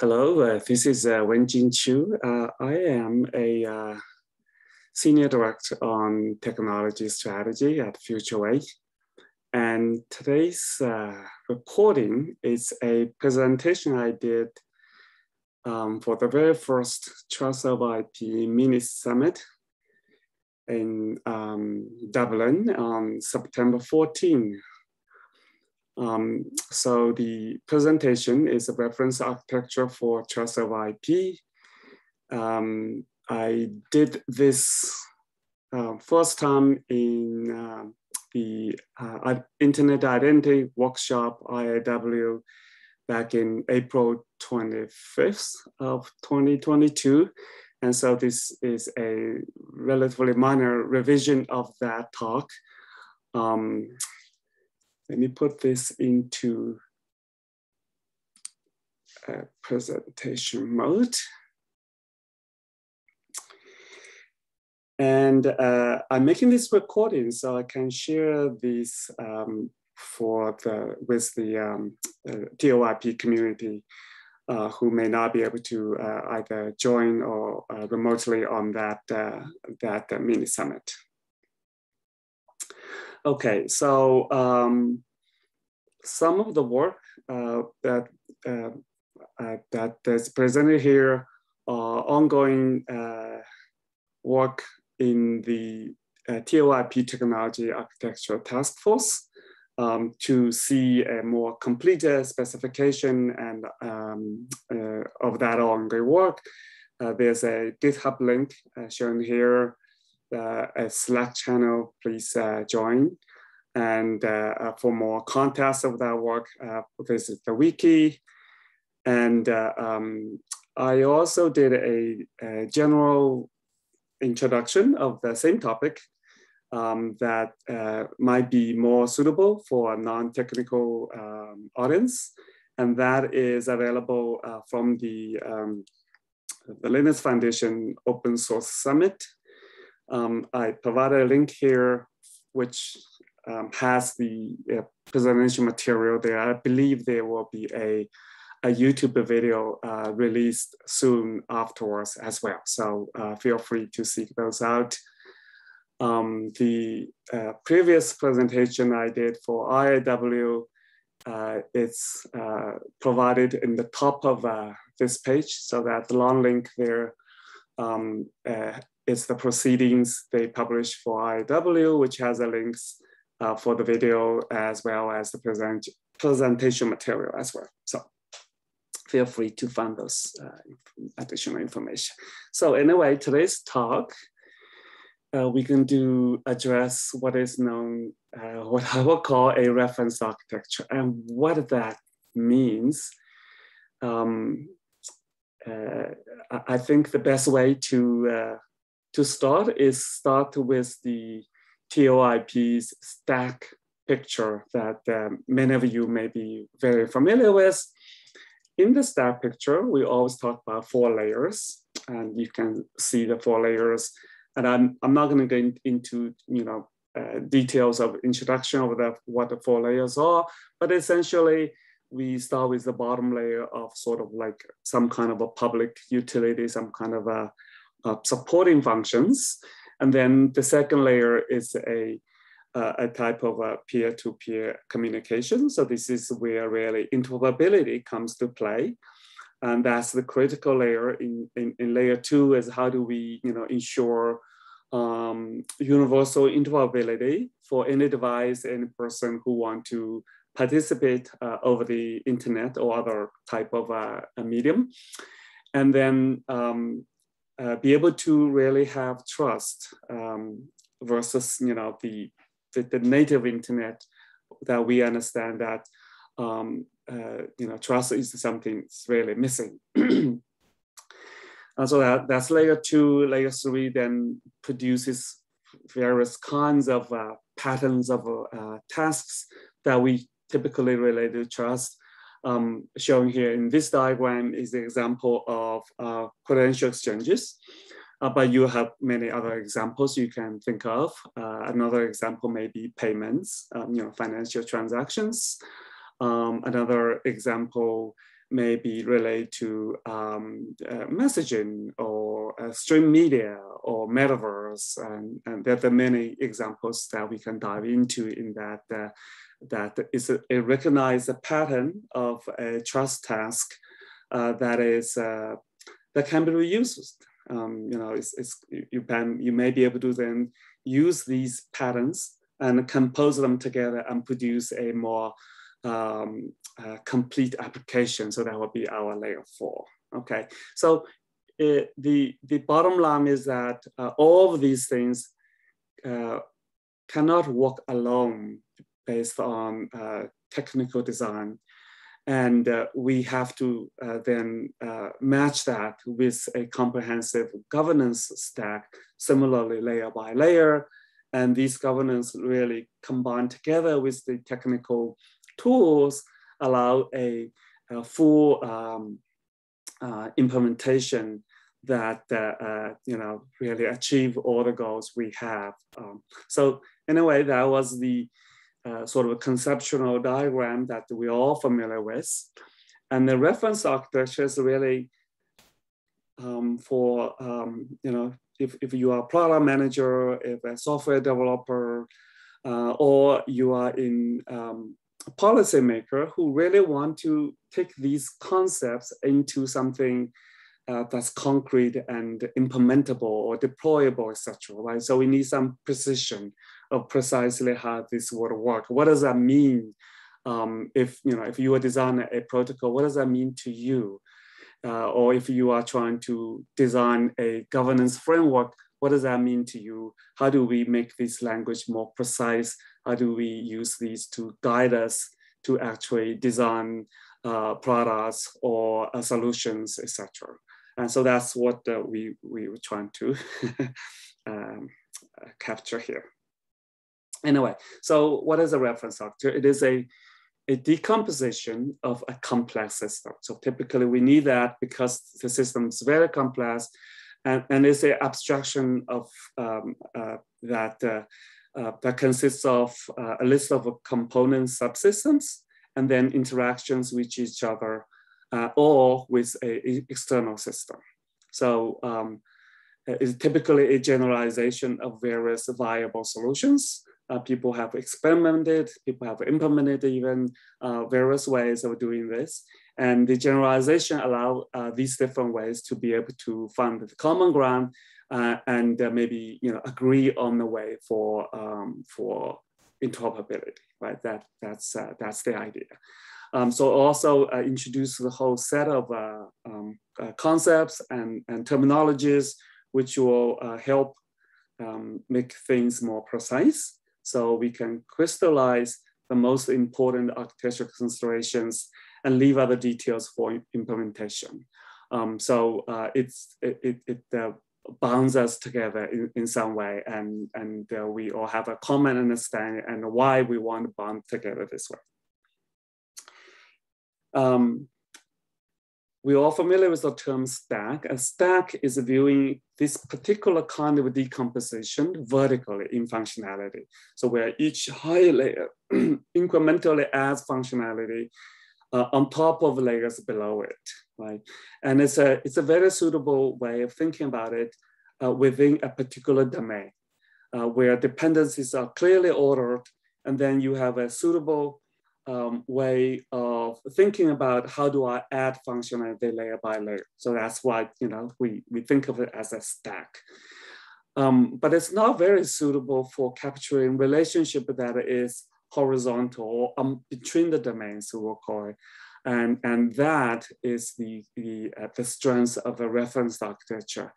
Hello, this is Wenjin Chu. I am a Senior Director on Technology Strategy at FutureWay. And today's recording is a presentation I did for the very first Trust over IP Mini-Summit in Dublin on September 14. So the presentation is a reference architecture for Trust over IP. I did this first time in the Internet Identity Workshop, IIW, back in April 25th of 2022. And so this is a relatively minor revision of that talk. Let me put this into presentation mode. And I'm making this recording so I can share this with the TOIP community who may not be able to either join or remotely on that mini summit. Okay, so some of the work that's presented here are ongoing work in the TOIP Technology Architecture Task Force to see a more complete specification and of that ongoing work. There's a GitHub link shown here. A Slack channel, please join. And for more context of that work, visit the wiki. And I also did a general introduction of the same topic that might be more suitable for a non-technical audience. And that is available from the Linux Foundation Open Source Summit. I provided a link here, which has the presentation material there. I believe there will be a YouTube video released soon afterwards as well. So feel free to seek those out. The previous presentation I did for IIW, it's provided in the top of this page, so that the long link there is the proceedings they published for IIW, which has the links for the video as well as the presentation material as well. So feel free to find those additional information. So anyway, today's talk, we can address what is known, what I will call a reference architecture, and what that means. I think the best way to start with the TOIP's stack picture that many of you may be very familiar with. In the stack picture, we always talk about 4 layers, and you can see the 4 layers. And I'm not going to go into details of introduction of what the 4 layers are, but essentially we start with the bottom layer of sort of like some kind of a public utility, some kind of a supporting functions. And then the second layer is a type of a peer-to-peer communication. So this is where really interoperability comes to play. And that's the critical layer. In layer 2 is how do we ensure universal interoperability for any device, any person who want to participate over the internet or other type of a medium. And then be able to really have trust versus the native internet that we understand that trust is something that's really missing. And so that's layer 2. Layer 3 then produces various kinds of patterns of tasks that we typically relate to trust. Shown here in this diagram is the example of credential exchanges, but you have many other examples you can think of. Another example may be payments, financial transactions. Another example may be related to messaging or stream media or metaverse, and there are many examples that we can dive into in that. That is a recognized pattern of a trust task that can be reused. You may be able to then use these patterns and compose them together and produce a more complete application. So that would be our layer 4. Okay, so the bottom line is that all of these things cannot work alone based on technical design. And we have to then match that with a comprehensive governance stack, similarly layer by layer. And these governance really combined together with the technical tools allow a full implementation that really achieve all the goals we have. So in a way, that was the sort of a conceptual diagram that we're all familiar with. And the reference architecture is really for, if you are a product manager, if a software developer, or you are in a policymaker who really want to take these concepts into something that's concrete and implementable or deployable, etc. Right? So we need some precision of precisely how this would work. What does that mean? If you are designing a protocol, what does that mean to you? Or if you are trying to design a governance framework, what does that mean to you? How do we make this language more precise? How do we use these to guide us to actually design products or solutions, etc. And so that's what we were trying to capture here. Anyway, so what is a reference architecture? It is a decomposition of a complex system. So typically we need that because the system is very complex, and it's an abstraction of that consists of a list of component subsystems and then interactions with each other or with an external system. So it's typically a generalization of various viable solutions. People have experimented, people have implemented even various ways of doing this. And the generalization allow these different ways to be able to find the common ground and maybe agree on the way for interoperability, right? That's the idea. So also introduce the whole set of concepts and terminologies, which will help make things more precise. So we can crystallize the most important architectural considerations and leave other details for implementation. So it bounds us together in some way, and we all have a common understanding and why we want to bond together this way. We're all familiar with the term stack. A stack is viewing this particular kind of decomposition vertically in functionality. So where each high layer incrementally adds functionality on top of layers below it, right? And it's a very suitable way of thinking about it within a particular domain where dependencies are clearly ordered, and then you have a suitable way of thinking about how do I add functionality layer by layer. So that's why we think of it as a stack. But it's not very suitable for capturing relationship that is horizontal or between the domains, we will call it. And that is the strength of a reference architecture.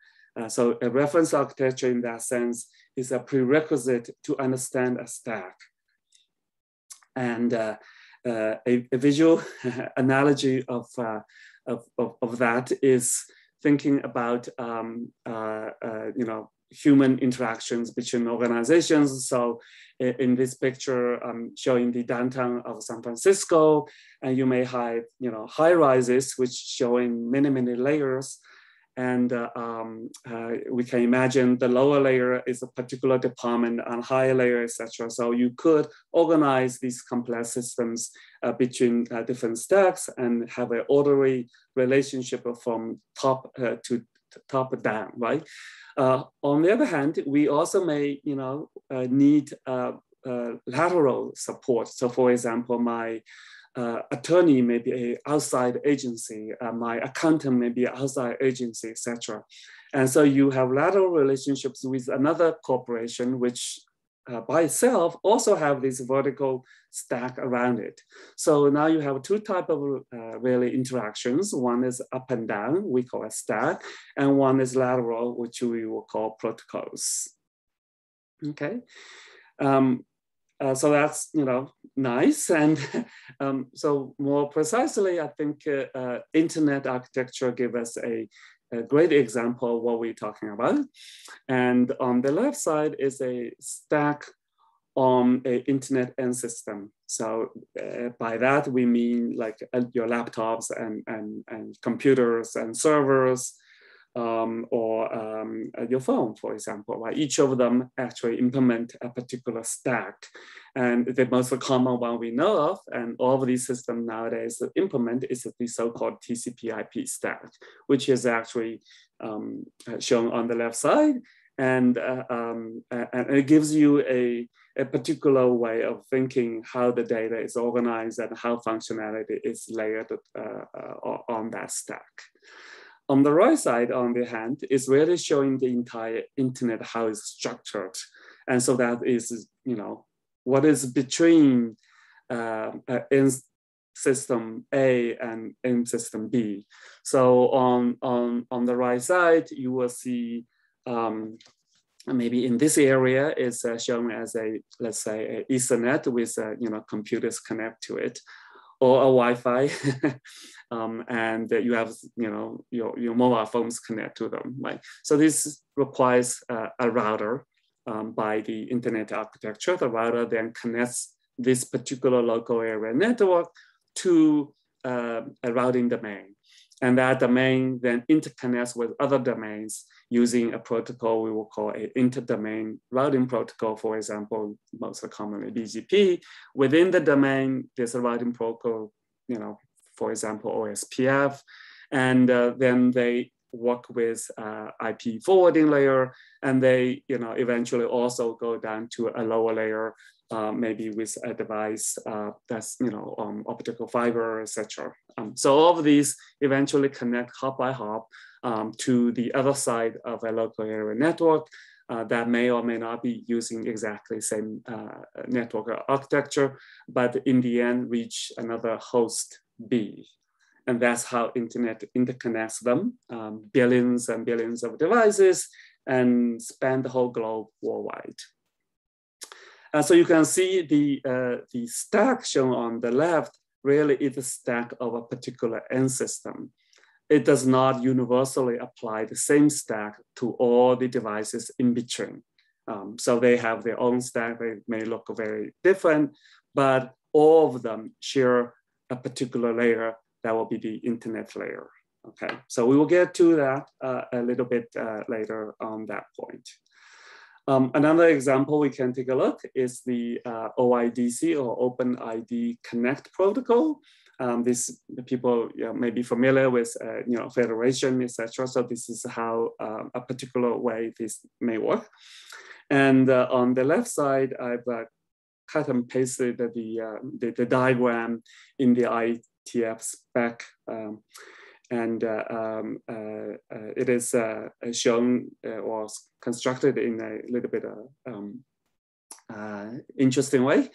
So a reference architecture in that sense is a prerequisite to understand a stack. And a visual analogy of that is thinking about human interactions between organizations. So in this picture, I'm showing the downtown of San Francisco, and you may have high rises which showing many layers, And we can imagine the lower layer is a particular department and higher layer, etc. So you could organize these complex systems between different stacks and have an orderly relationship from top to top down, right? On the other hand, we also may, need lateral support. So, for example, my attorney may be an outside agency, my accountant may be an outside agency, etc. And so you have lateral relationships with another corporation, which by itself also have this vertical stack around it. So now you have two types of really interactions. One is up and down, we call a stack, and one is lateral, which we will call protocols. Okay. So that's, nice. And so more precisely, I think internet architecture gives us a great example of what we're talking about. And on the left side is a stack on an internet end system. So by that, we mean like your laptops and computers and servers, or your phone, for example, right? Each of them actually implement a particular stack. And the most common one we know of, and all of these systems nowadays implement, is the so-called TCP/IP stack, which is actually shown on the left side. And it gives you a particular way of thinking how the data is organized and how functionality is layered on that stack. On the right side, on the hand, is really showing the entire internet, how it's structured. And so that is, what is between end system A and end system B. So on the right side, you will see maybe in this area is shown as let's say, a Ethernet with, computers connect to it, or a Wi-Fi, and you have, your mobile phones connect to them, right? So this requires a router by the internet architecture. The router then connects this particular local area network to a routing domain. And that domain then interconnects with other domains using a protocol we will call an interdomain routing protocol, for example, most commonly BGP. Within the domain, there's a routing protocol, for example, OSPF. And then they work with IP forwarding layer, and they eventually also go down to a lower layer, maybe with a device that's optical fiber, etc. So all of these eventually connect hop by hop to the other side of a local area network that may or may not be using exactly the same network architecture, but in the end reach another host B. And that's how internet interconnects them, billions and billions of devices, and span the whole globe worldwide. So you can see the stack shown on the left really is a stack of a particular end system. It does not universally apply the same stack to all the devices in between. So they have their own stack. They may look very different, but all of them share a particular layer that will be the internet layer. Okay, so we will get to that a little bit later on that point. Another example we can take a look is the OIDC, or OpenID Connect protocol. The people may be familiar with federation, etc. So this is how a particular way this may work. And on the left side, I've cut and pasted the diagram in the IETF spec. It is shown or constructed in a little bit interesting way.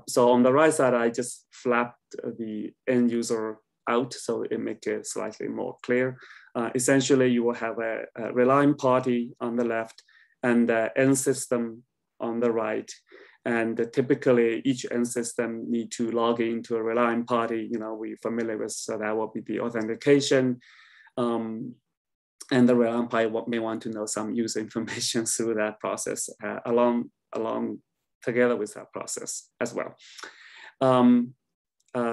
So on the right side, I just flapped the end user out so it makes it slightly more clear. Essentially, you will have a relying party on the left and the end system on the right. And typically each end system need to log into a relying party, we're familiar with, so that will be the authentication. And the relying party may want to know some user information through that process along together with that process as well.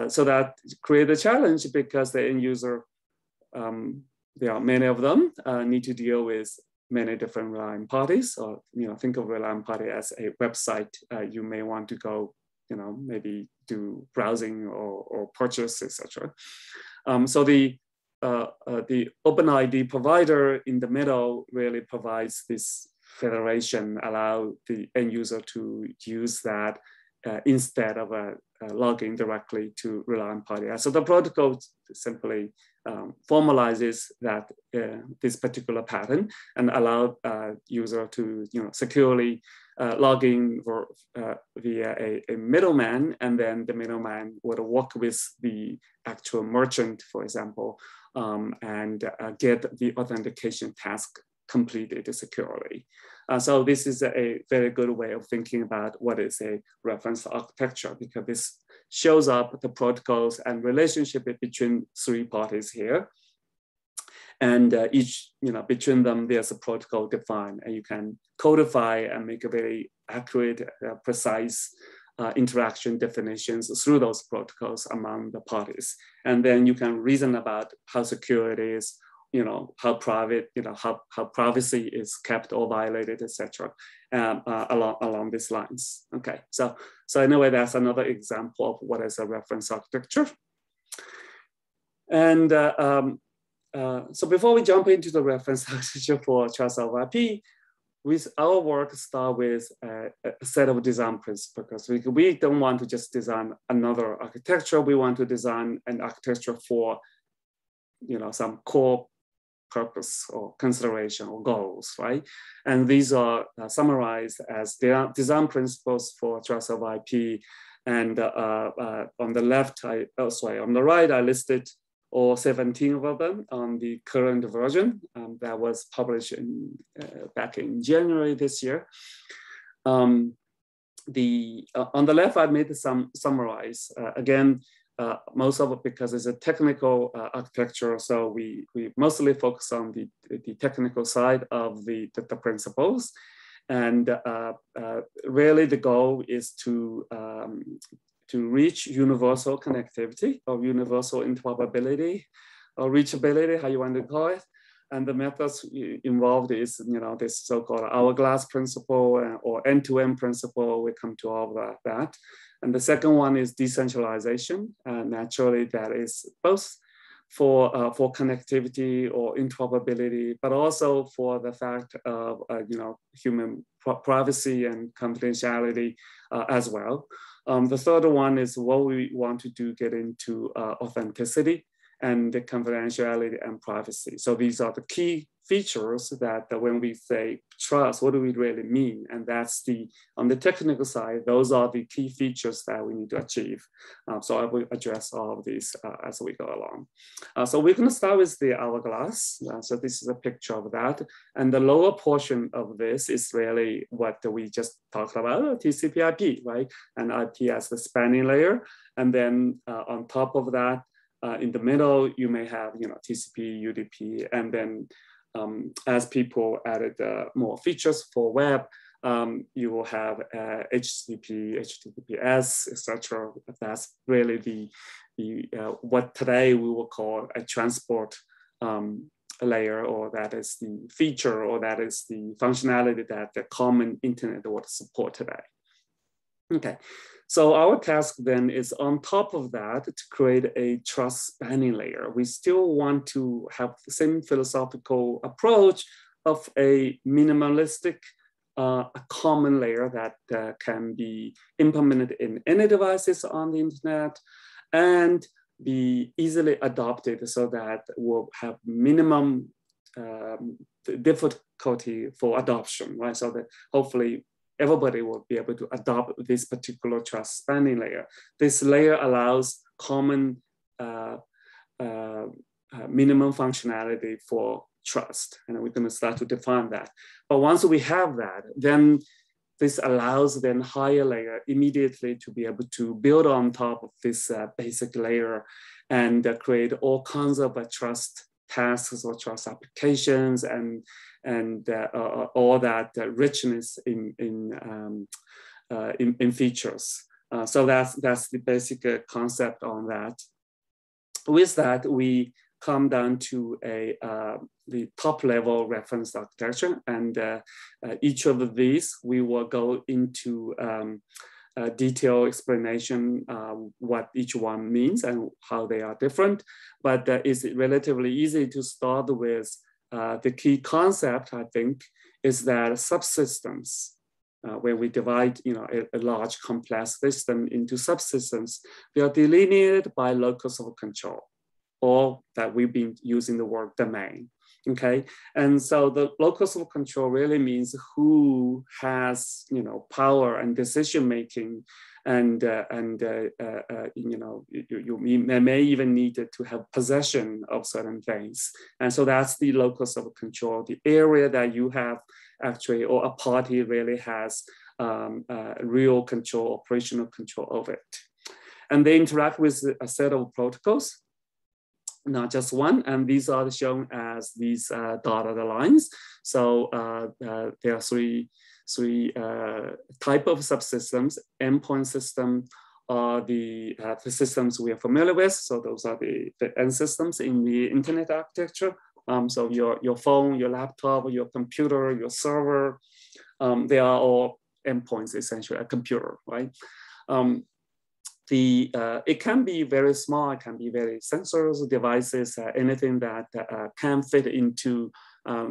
So that creates a challenge because the end user there are many of them, need to deal with many different relying parties, or think of relying party as a website you may want to go, maybe do browsing or purchase, etc. So the OpenID provider in the middle really provides this federation, allow the end user to use that instead of logging directly to relying party. So the protocol simply formalizes that this particular pattern and allow user to securely log in via a middleman, and then the middleman would work with the actual merchant, for example, and get the authentication task completed securely. So this is a very good way of thinking about what is a reference architecture, because this shows up the protocols and relationship between three parties here. And each, between them, there's a protocol defined, and you can codify and make a very accurate, precise interaction definitions through those protocols among the parties. And then you can reason about how secure it is, how private, how privacy is kept or violated, etc. Along these lines. Okay, so anyway, that's another example of what is a reference architecture. And so before we jump into the reference architecture for trust over IP, our work start with a set of design principles, because we don't want to just design another architecture. We want to design an architecture for some core purpose or consideration or goals, right? And these are summarized as design principles for trust over IP. And on the left, on the right, I listed all 17 of them on the current version that was published back in January this year. On the left, I made some summarize. Again, most of it because it's a technical architecture, so we mostly focus on the technical side of the principles. And really the goal is to reach universal connectivity or universal interoperability or reachability, how you want to call it. And the methods involved is, this so-called Hourglass principle or end-to-end principle. We come to all of that. And the second one is decentralization. Naturally, that is both for connectivity or interoperability, but also for the fact of human privacy and confidentiality as well. The third one is what we want to do, get into authenticity and the confidentiality and privacy. So these are the key features that when we say trust, what do we really mean? And that's on the technical side, those are the key features that we need to achieve. So I will address all of these as we go along. So we're gonna start with the Hourglass. So this is a picture of that. And the lower portion of this is really what we just talked about, TCP/IP, right? And IP as the spanning layer. And then on top of that, in the middle, you may have TCP, UDP, and then as people added more features for web, you will have HTTP, HTTPS, etc. That's really what today we will call a transport layer, or that is the feature, or that is the functionality that the common internet would support today. Okay, so our task then is on top of that to create a trust spanning layer. We still want to have the same philosophical approach of a minimalistic, a common layer that can be implemented in any devices on the internet and be easily adopted, so that we'll have minimum difficulty for adoption, right? So that hopefully everybody will be able to adopt this particular trust spanning layer. This layer allows common minimum functionality for trust, and we're going to start to define that. But once we have that, then this allows then higher layer immediately to be able to build on top of this basic layer and create all kinds of trust tasks or trust applications and all that richness in features. So that's the basic concept on that. With that, we come down to the top level reference architecture. And each of these, we will go into a detailed explanation what each one means and how they are different. But it's relatively easy to start with the key concept, I think, is that subsystems, where we divide a large complex system into subsystems, they are delineated by locus of control, or that we've been using the word domain. Okay, and so the locus of control really means who has power and decision making, and you may even need to have possession of certain things, and so that's the locus of control, the area that you have actually, or a party really has real control, operational control of it, and they interact with a set of protocols. Not just one, and these are shown as these dotted lines. So there are three type of subsystems. Endpoint system are the systems we are familiar with. So those are the end systems in the internet architecture. So your phone, your laptop, your computer, your server, they are all endpoints, essentially, a computer, right? It can be very small, it can be very sensors, devices, anything that can fit into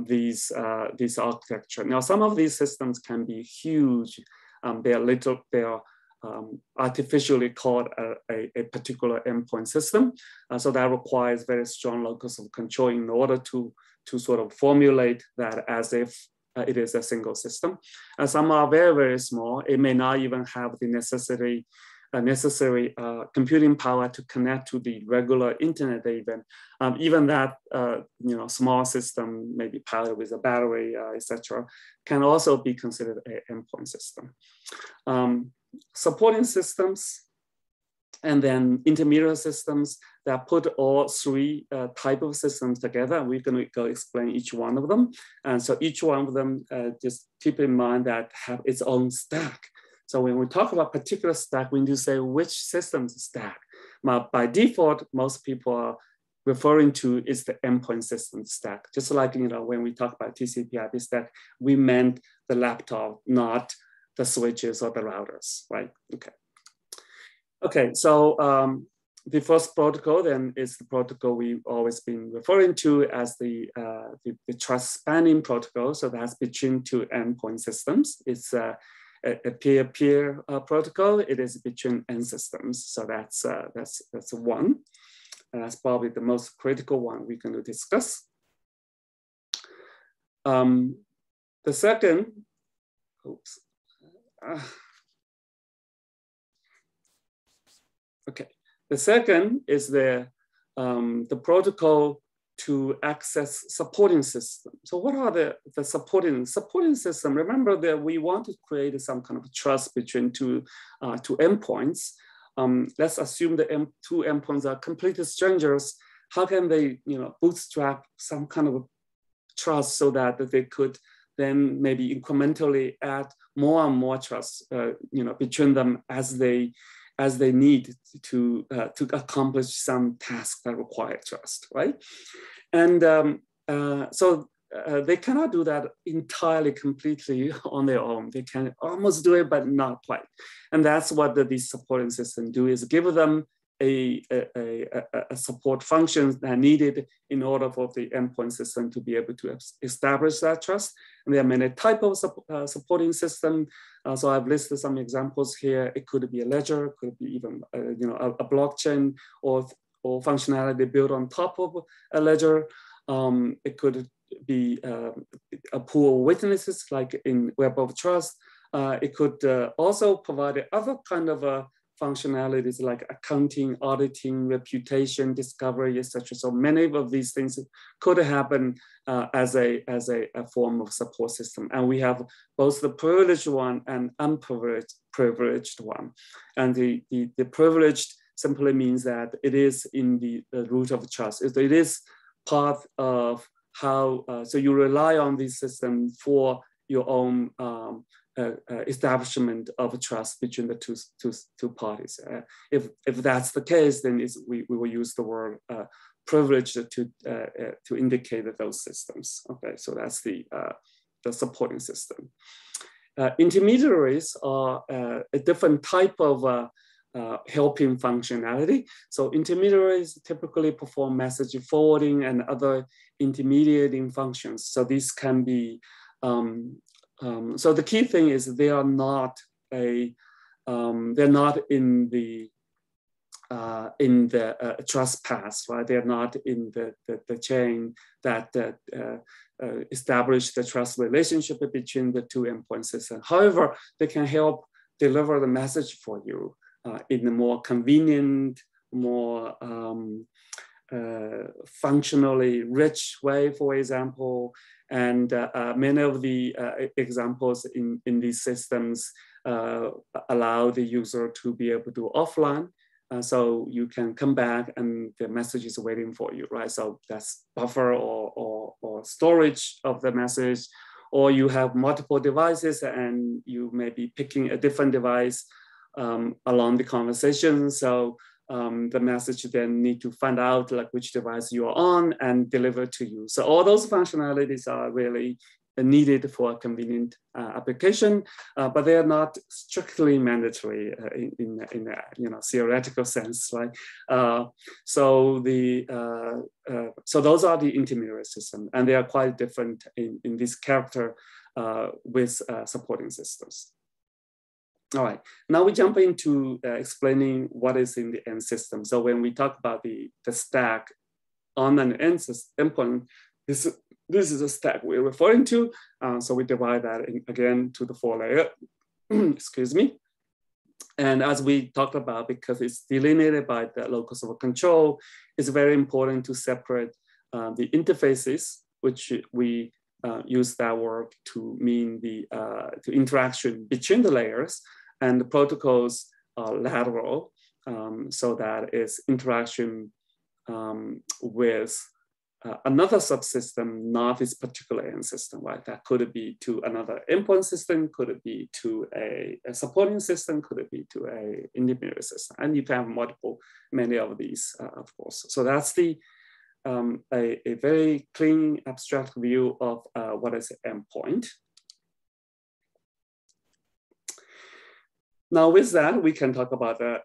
these architecture. Now, some of these systems can be huge. They are artificially called a particular endpoint system. So that requires very strong locus of control in order to sort of formulate that as if it is a single system. And some are very, very small. It may not even have the necessary computing power to connect to the regular internet even. Even that small system, maybe powered with a battery, etc., can also be considered an endpoint system. Supporting systems, and then intermediary systems that put all three type of systems together. We're going to go explain each one of them. And so each one of them, just keep in mind that have its own stack. So when we talk about particular stack, we need to say which system's stack. Now, by default, most people are referring to is the endpoint system stack. Just like when we talk about TCP/IP stack, we meant the laptop, not the switches or the routers, right? Okay. Okay, so the first protocol then is the protocol we've always been referring to as the trust spanning protocol. So that's between two endpoint systems. It's a peer-to-peer protocol. It is between end systems. So that's one. And that's probably the most critical one we're going to discuss. The second, oops. Okay, the second is the protocol to access supporting system. So what are the supporting system? Remember that we want to create some kind of trust between two endpoints. Let's assume the two endpoints are complete strangers. How can they bootstrap some kind of trust so that they could then maybe incrementally add more and more trust between them as they need to accomplish some tasks that require trust, right? And so they cannot do that entirely, completely on their own. They can almost do it, but not quite. And that's what these supporting systems do, is give them a support function that are needed in order for the endpoint system to be able to establish that trust. And there are many types of supporting system. So I've listed some examples here. It could be a ledger, could be even a blockchain or functionality built on top of a ledger. It could be a pool of witnesses, like in Web of Trust. It could also provide other kind of functionalities like accounting, auditing, reputation, discovery, etc. So many of these things could happen as a form of support system. And we have both the privileged one and unprivileged one. And the privileged simply means that it is in the root of trust. It is part of how, so you rely on this system for your own establishment of trust between the two parties. If that's the case, then we will use the word privileged to indicate those systems. Okay, so that's the supporting system. Intermediaries are a different type of helping functionality. So intermediaries typically perform message forwarding and other intermediating functions. So these can be, so the key thing is they are not they're not in the trust path, right? They're not in the chain that establish the trust relationship between the two endpoint systems. However, they can help deliver the message for you in a more convenient, more functionally rich way, for example. And many of the examples in these systems allow the user to be able to offline. So you can come back and the message is waiting for you, right? So that's buffer or storage of the message, or you have multiple devices and you may be picking a different device along the conversation. So the message then need to find out like which device you are on and deliver to you. So all those functionalities are really needed for a convenient application, but they are not strictly mandatory in a theoretical sense, right? So those are the intermediary system, and they are quite different in this character with supporting systems. All right, now we jump into explaining what is in the end system. So when we talk about the stack on an end endpoint, this is a stack we're referring to. So we divide that again to the 4 layer, excuse me. And as we talked about, because it's delineated by the locus of control, it's very important to separate the interfaces, which we use that word to mean the interaction between the layers, and the protocols are lateral. So that is interaction with another subsystem, not this particular end system, right? That could be to another endpoint system, could it be to a supporting system, could it be to a intermediary system, and you can have many of these, of course. So that's the a very clean abstract view of what is an endpoint. Now with that, we can talk about the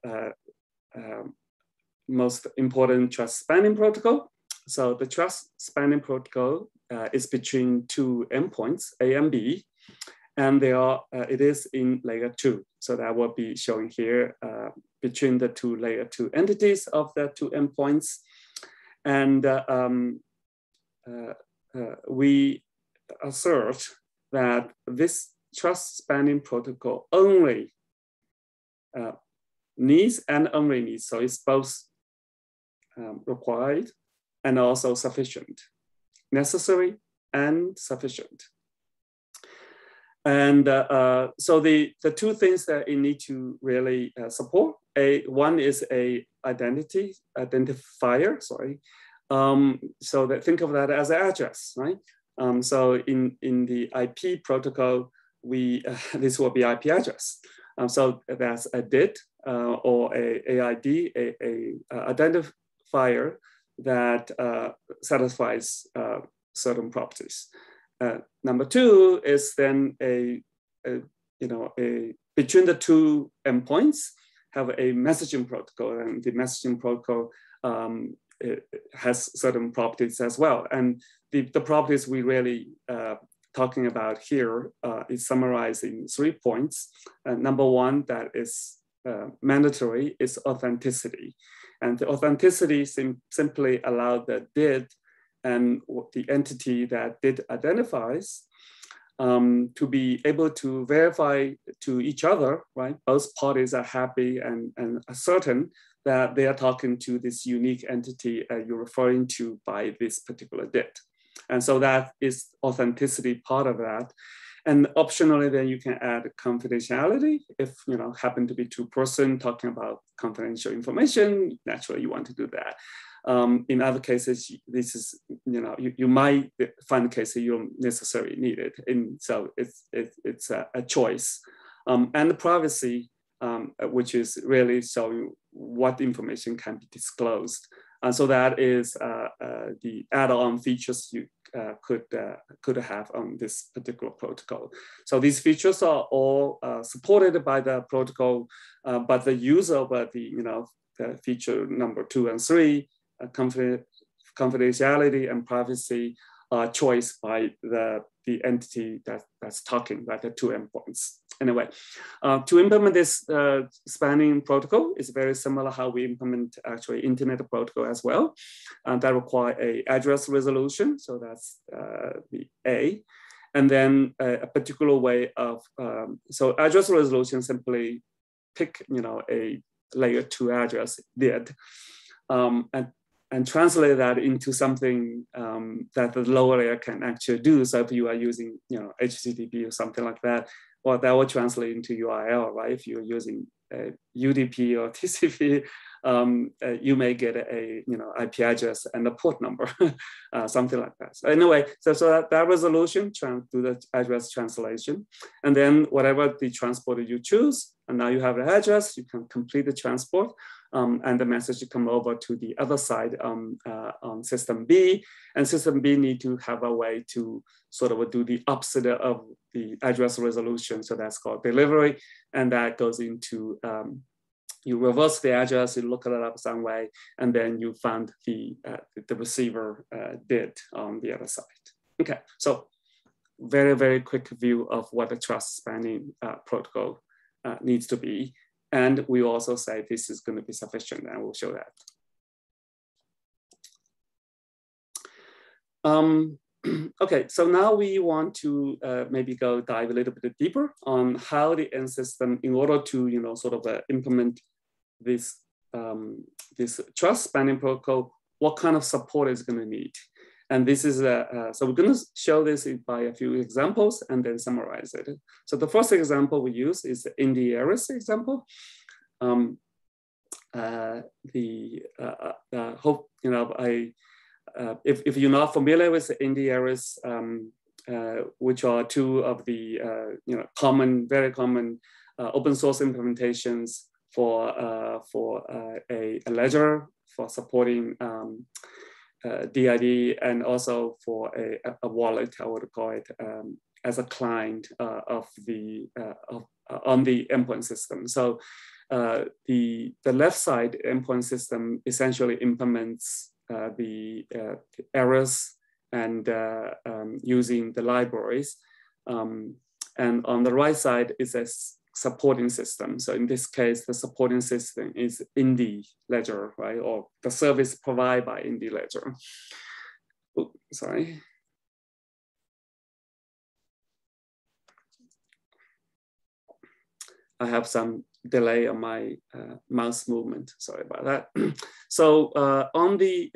most important trust spanning protocol. So the trust spanning protocol is between 2 endpoints, A and B, and it is in layer 2. So that will be showing here between the 2 layer 2 entities of the 2 endpoints. And we assert that this trust spanning protocol only needs and only needs, so it's both required and also sufficient, necessary and sufficient. And so the 2 things that you need to really support, one is a identifier, sorry. So that think of that as an address, right? So in the IP protocol, this will be IP address. So that's a DID or a AID, a identifier that satisfies certain properties. Number 2 is then between the 2 endpoints have a messaging protocol, and the messaging protocol it has certain properties as well. And the properties we really talking about here is summarized in 3 points. Number 1, that is mandatory, is authenticity. And the authenticity simply allows the DID and the entity that DID identifies to be able to verify to each other, right? Both parties are happy and are certain that they are talking to this unique entity you're referring to by this particular DID. And so that is authenticity part of that. And optionally, then you can add confidentiality. If happen to be two persons talking about confidential information, naturally you want to do that. In other cases, this is you might find cases you don't necessarily need it, and so it's a choice. And the privacy, which is really showing what information can be disclosed. And so that is the add-on features you could have on this particular protocol. So these features are all supported by the protocol, but the use of the feature number 2 and 3, confidentiality and privacy, are choice by the entity that's talking, right? The two endpoints. Anyway, to implement this spanning protocol is very similar how we implement actually internet protocol as well. That require a address resolution. So that's the A. And then a particular way of, so address resolution simply pick, a layer 2 address did, and translate that into something that the lower layer can actually do. So if you are using, HTTP or something like that, well, that will translate into URL, right? If you're using UDP or TCP, you may get a IP address and a port number, something like that. So anyway, so that resolution, do the address translation, and then whatever the transporter you choose, and now you have the address, you can complete the transport, and the message will come over to the other side on system B, and system B need to have a way to sort of do the opposite of the address resolution. So that's called delivery, and that goes into you reverse the address, you look it up some way, and then you find the receiver did on the other side. Okay, so very, very quick view of what the trust spanning protocol needs to be. And we also say this is going to be sufficient, and we'll show that. Okay, so now we want to maybe dive a little bit deeper on how the end system, in order to sort of implement this this trust spanning protocol, what kind of support is going to need. And this is so we're going to show this by a few examples and then summarize it. So the first example we use is the Intermediaries example. Hope if you're not familiar with the Intermediaries, which are two of the very common open source implementations for a ledger for supporting DID, and also for a wallet, I would call it, as a client on the endpoint system. So the left side endpoint system essentially implements the errors and using the libraries. And on the right side is a supporting system. So in this case, the supporting system is Indy Ledger, right? Or the service provided by Indy Ledger. Oh, sorry. I have some delay on my mouse movement. Sorry about that. So on the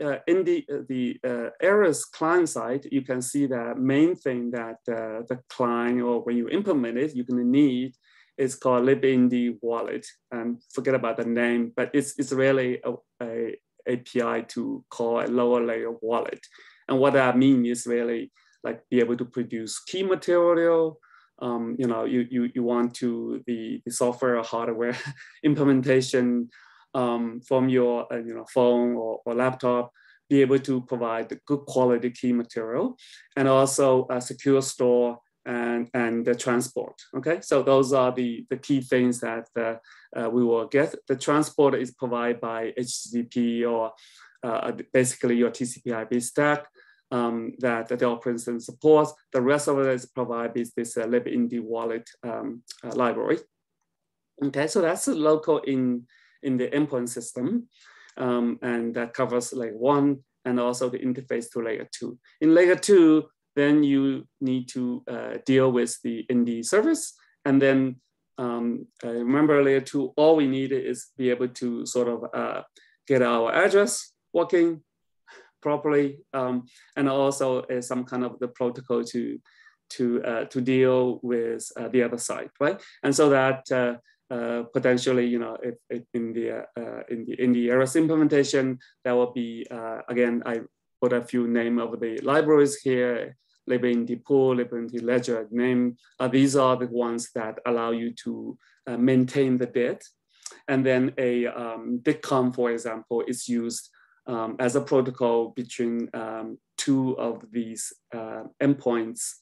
errors client side, you can see the main thing that the client, or when you implement it, you're going to need is called libindy wallet. And forget about the name, but it's really a API to call a lower layer wallet. And what that means is really like be able to produce key material. You want to the software or hardware implementation from your phone or laptop, be able to provide good quality key material, and also a secure store and the transport. Okay, so those are the key things that we will get. The transport is provided by HTTP or basically your TCP/IP stack that the operating system supports. The rest of it is provided with this libindy wallet library. Okay, so that's local in the endpoint system, and that covers layer 1 and also the interface to layer 2. In layer 2, then you need to deal with the Indy service. And then remember layer 2, all we need is be able to sort of get our address working properly, and also some kind of the protocol to to deal with the other side, right? And so that potentially, you know, if in the Eris implementation, that will be again, I put a few name of the libraries here, LibIND pool, LibIND ledger name. These are the ones that allow you to maintain the DID. And then a DIDCOM, for example, is used as a protocol between two of these endpoints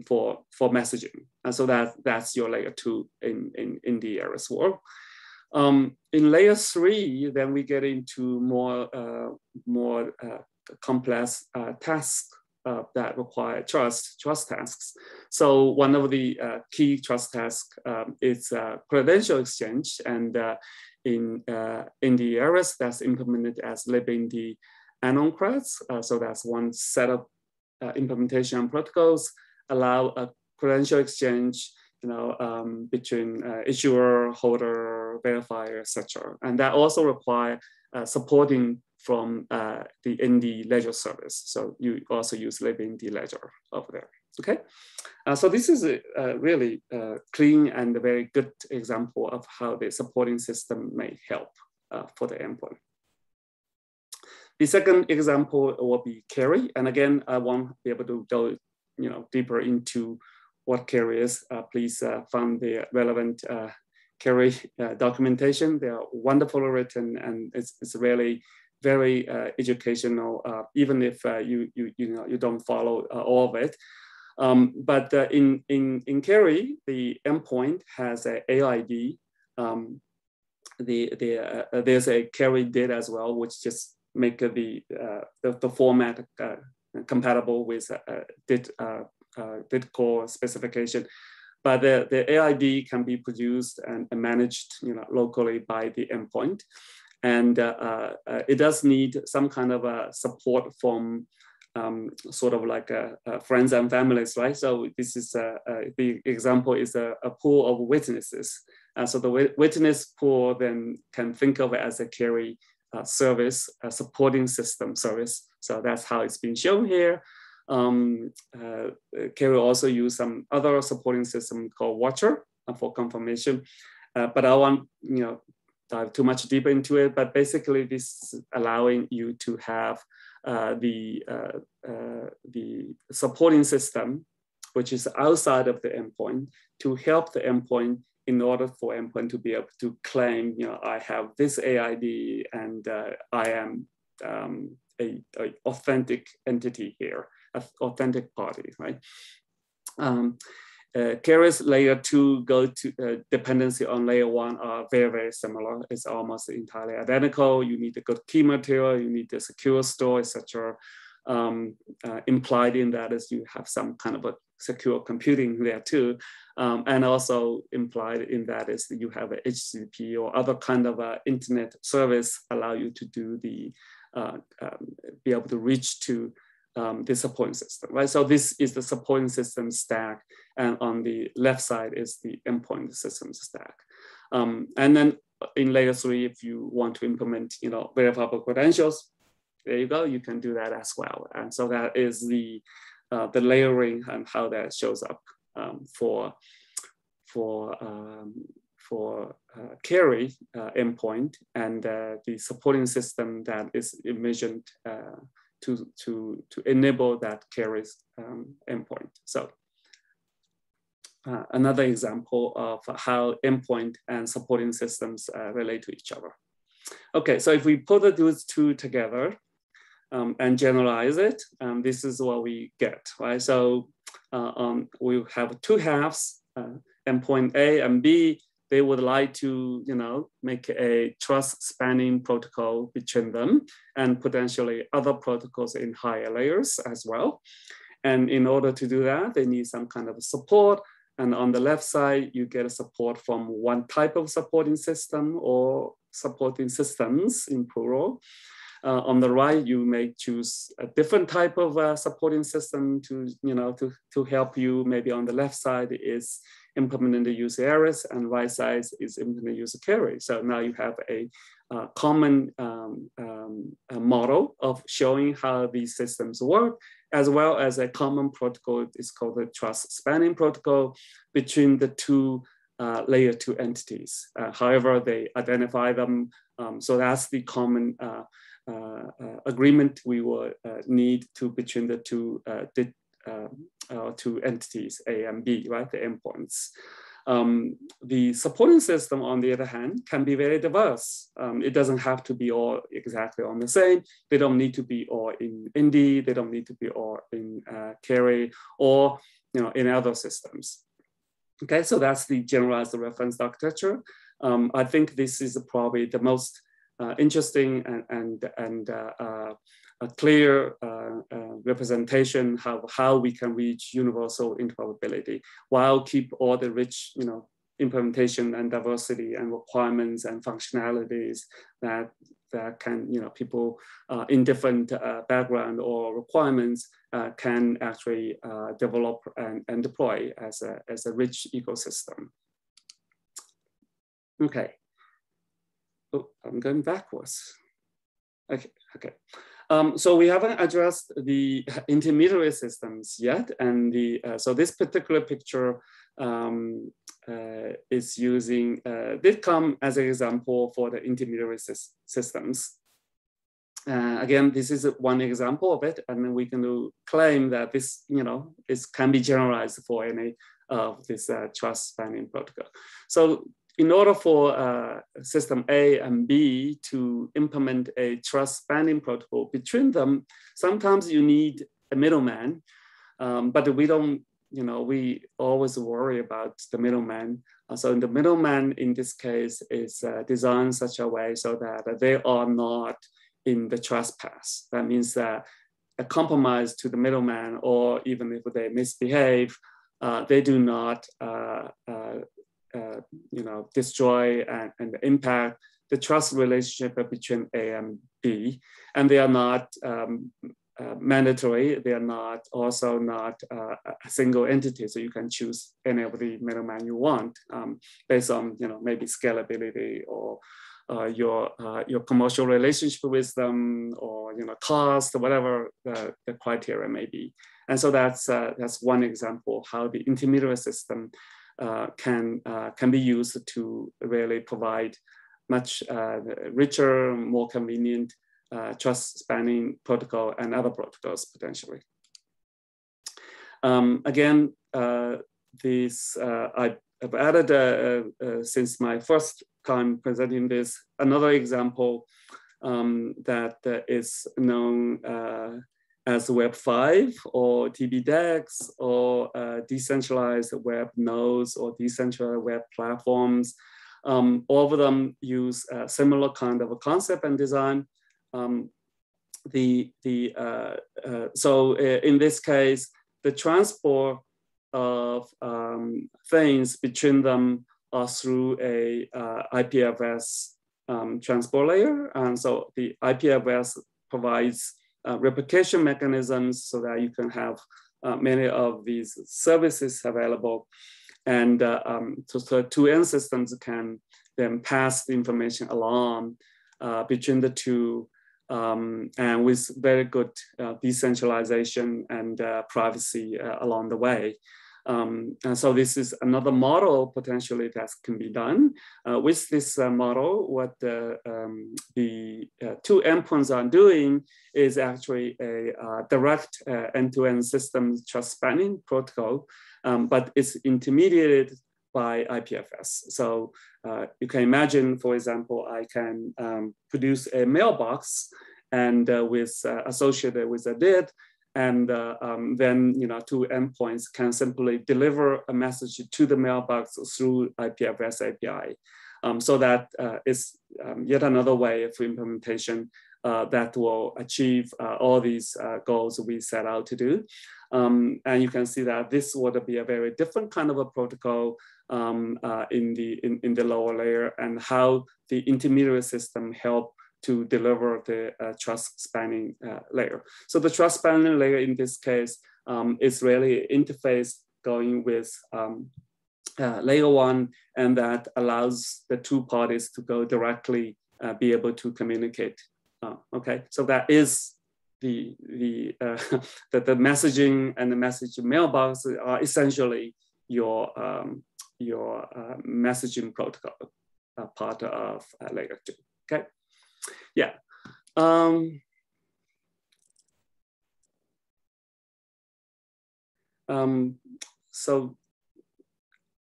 for messaging. And so that's your layer 2 in the Eris world. In layer 3, then we get into more complex tasks that require trust tasks. So one of the key trust tasks is credential exchange, and in the Eris, that's implemented as libIND anon creds. So that's one set of implementation protocols allow a credential exchange, you know, between issuer, holder, verifier, etc. And that also require supporting from the ND ledger service. So you also use libIND ledger over there, okay? So this is a really clean and a very good example of how the supporting system may help for the endpoint. The second example will be carry. And again, I won't be able to go, you know, deeper into what carry is. Please find the relevant carry documentation. They are wonderfully written, and it's really very educational, even if you don't follow all of it. But in carry, the endpoint has a AID. There's a carry DID as well, which just make the format compatible with DID core specification. But the AID can be produced and managed, you know, locally by the endpoint. And it does need some kind of support from sort of like friends and families, right? So this is the example is a pool of witnesses. So the witness pool then can think of it as a carry service, a supporting system service. So that's how it's been shown here. Carry also use some other supporting system called Watcher for confirmation. But I won't, you know, dive too much deeper into it, but basically this is allowing you to have the supporting system, which is outside of the endpoint, to help the endpoint in order for endpoint to be able to claim, you know, I have this AID and I am a authentic entity here, an authentic party, right? Carries layer 2 go to dependency on layer 1 are very, very similar. It's almost entirely identical. You need a good key material, you need a secure store, etc. Implied in that is you have some kind of a secure computing there too. And also implied in that is that you have a HTTP or other kind of internet service allow you to do the, be able to reach to the supporting system, right? So this is the supporting system stack, and on the left side is the endpoint system stack. And then in layer 3, if you want to implement, you know, verifiable credentials, there you go, you can do that as well. And so that is the layering and how that shows up for carry endpoint, and the supporting system that is envisioned to enable that carries endpoint. So another example of how endpoint and supporting systems relate to each other. Okay, so if we put those two together and generalize it, this is what we get, right? So we have two halves, endpoint A and B. They would like to, you know, make a trust spanning protocol between them and potentially other protocols in higher layers as well. And in order to do that, they need some kind of support. And on the left side, you get a support from one type of supporting system or supporting systems in plural. On the right, you may choose a different type of supporting system to, you know, to help you. Maybe on the left side is implementing the user Eris, and right side is implementing user carry. So now you have a common model of showing how these systems work as well as a common protocol. It's called the trust spanning protocol between the two layer 2 entities. However, they identify them. So that's the common agreement we will need to between the two two entities, A and B, right? The endpoints. The supporting system, on the other hand, can be very diverse. It doesn't have to be all exactly on the same. They don't need to be all in Indy. They don't need to be all in Carry or in other systems. Okay, so that's the generalized reference architecture. I think this is probably the most interesting and a clear representation of how we can reach universal interoperability while keep all the rich, implementation and diversity and requirements and functionalities that can, people in different background or requirements can actually develop and deploy as a rich ecosystem. Okay. Oh, I'm going backwards. Okay. So we haven't addressed the intermediary systems yet, and so this particular picture is using did come as an example for the intermediary systems. Again, this is one example of it, and then we can claim that this, can be generalized for any of this trust spanning protocol. So in order for system A and B to implement a trust spanning protocol between them, sometimes you need a middleman, but we don't, we always worry about the middleman. So the middleman in this case is designed such a way so that they are not in the trust path. That means that a compromise to the middleman, or even if they misbehave, they do not destroy and impact the trust relationship between A and B, and they are not mandatory. They are not also not a single entity, so you can choose any of the middleman you want based on maybe scalability or your commercial relationship with them, or cost, or whatever the criteria may be. And so that's one example of how the intermediary system can be used to really provide much richer, more convenient trust spanning protocol and other protocols potentially. Again, this I've added since my first time presenting this another example that is known as Web 5 or TBDEX or decentralized web nodes or decentralized web platforms. All of them use a similar kind of a concept and design. So in this case, the transport of things between them are through a IPFS transport layer. And so the IPFS provides replication mechanisms so that you can have many of these services available. And so two end systems can then pass the information along between the two, and with very good decentralization and privacy along the way. And so this is another model potentially that can be done. With this model, what the two endpoints are doing is actually a direct end-to-end system trust spanning protocol, but it's intermediated by IPFS. So you can imagine, for example, I can produce a mailbox and associated with a DID, and then two endpoints can simply deliver a message to the mailbox through IPFS API. So that is yet another way for implementation that will achieve all these goals we set out to do. And you can see that this would be a very different kind of a protocol in the lower layer, and how the intermediary system help to deliver the trust spanning layer. So the trust spanning layer in this case is really interface going with layer 1, and that allows the two parties to go directly be able to communicate. Okay, so that is the messaging and the message mailbox are essentially your messaging protocol part of layer 2. Okay, yeah. So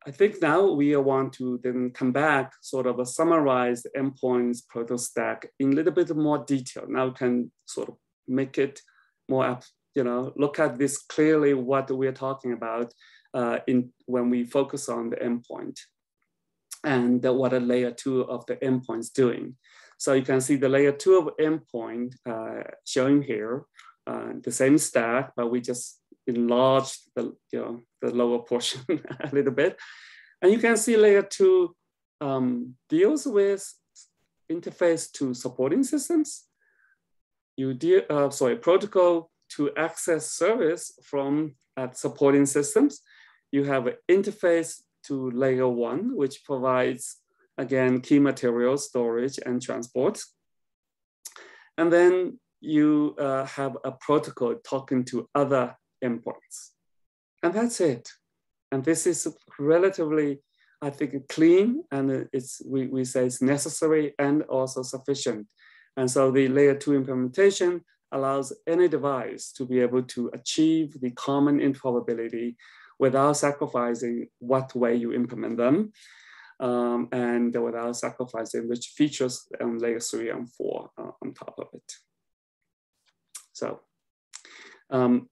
I think now we want to then come back, sort of summarize the Endpoints Protostack in a little bit more detail. Now we can sort of make it more, look at this clearly what we're talking about when we focus on the endpoint and what a layer 2 of the endpoint is doing. So you can see the layer 2 of endpoint showing here, the same stack, but we just enlarged the lower portion a little bit. And you can see layer 2 deals with interface to supporting systems. You protocol to access service from supporting systems. You have an interface to layer 1, which provides, again, key material storage and transport. And then you have a protocol talking to other endpoints. And that's it. And this is relatively, I think, clean, and we say it's necessary and also sufficient. And so the layer 2 implementation allows any device to be able to achieve the common interoperability without sacrificing what way you implement them, and without sacrificing which features on layer 3 and 4 on top of it. So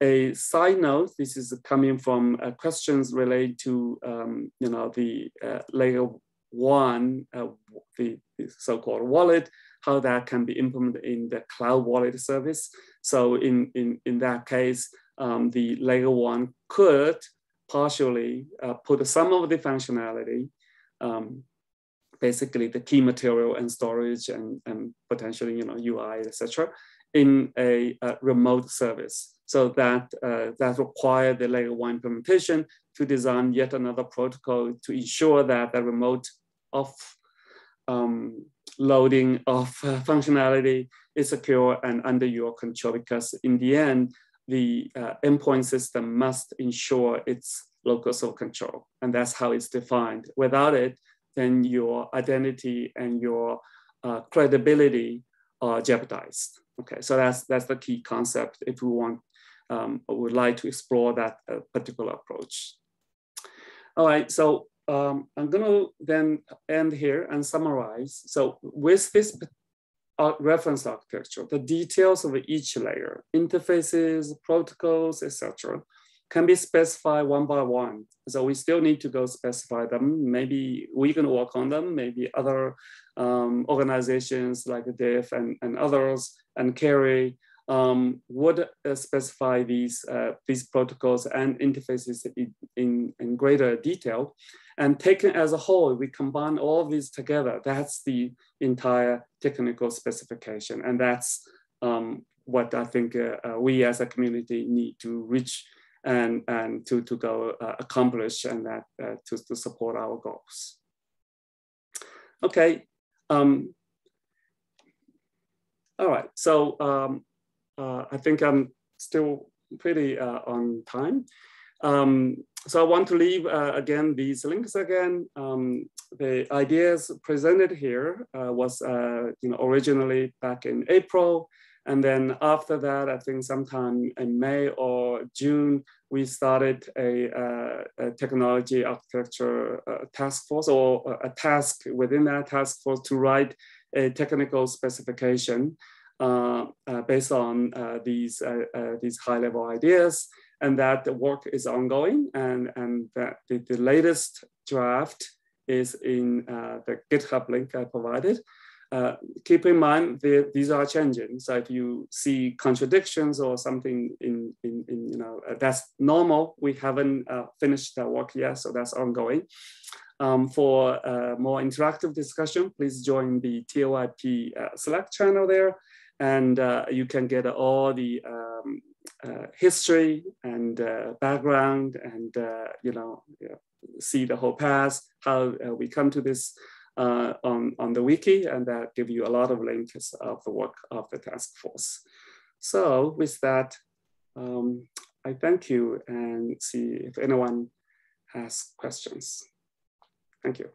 a side note, this is coming from questions related to the layer 1, the so-called wallet, how that can be implemented in the cloud wallet service. So in that case, the layer 1 could partially put some of the functionality, basically the key material and storage and potentially UI, etc., in a remote service. So that require the layer 1 implementation to design yet another protocol to ensure that the remote loading of functionality is secure and under your control, because in the end, the endpoint system must ensure its locus of control, and that's how it's defined. Without it, then your identity and your credibility are jeopardized. Okay, so that's the key concept if we would like to explore that particular approach. All right, so I'm going to then end here and summarize. So with this reference architecture, the details of each layer, interfaces, protocols, etc., can be specified one by one. So we still need to go specify them. Maybe we can work on them. Maybe other organizations like DIF and others and Carry would specify these protocols and interfaces in greater detail. And taken as a whole, we combine all of these together. That's the entire technical specification. And that's what I think we as a community need to reach and to go accomplish, and that to support our goals. Okay. All right. So I think I'm still pretty on time. So I want to leave again these links again. The ideas presented here was originally back in April, and then after that, I think sometime in May or June, we started a technology architecture task force, or a task within that task force to write a technical specification based on these high-level ideas. And that the work is ongoing, and that the latest draft is in the GitHub link I provided. Keep in mind these are changing. So if you see contradictions or something that's normal. We haven't finished that work yet, so that's ongoing. For more interactive discussion, please join the TOIP Slack channel there, and you can get all the history and background, and see the whole path, how we come to this on the wiki, and that give you a lot of links of the work of the task force. So with that, I thank you and see if anyone has questions. Thank you.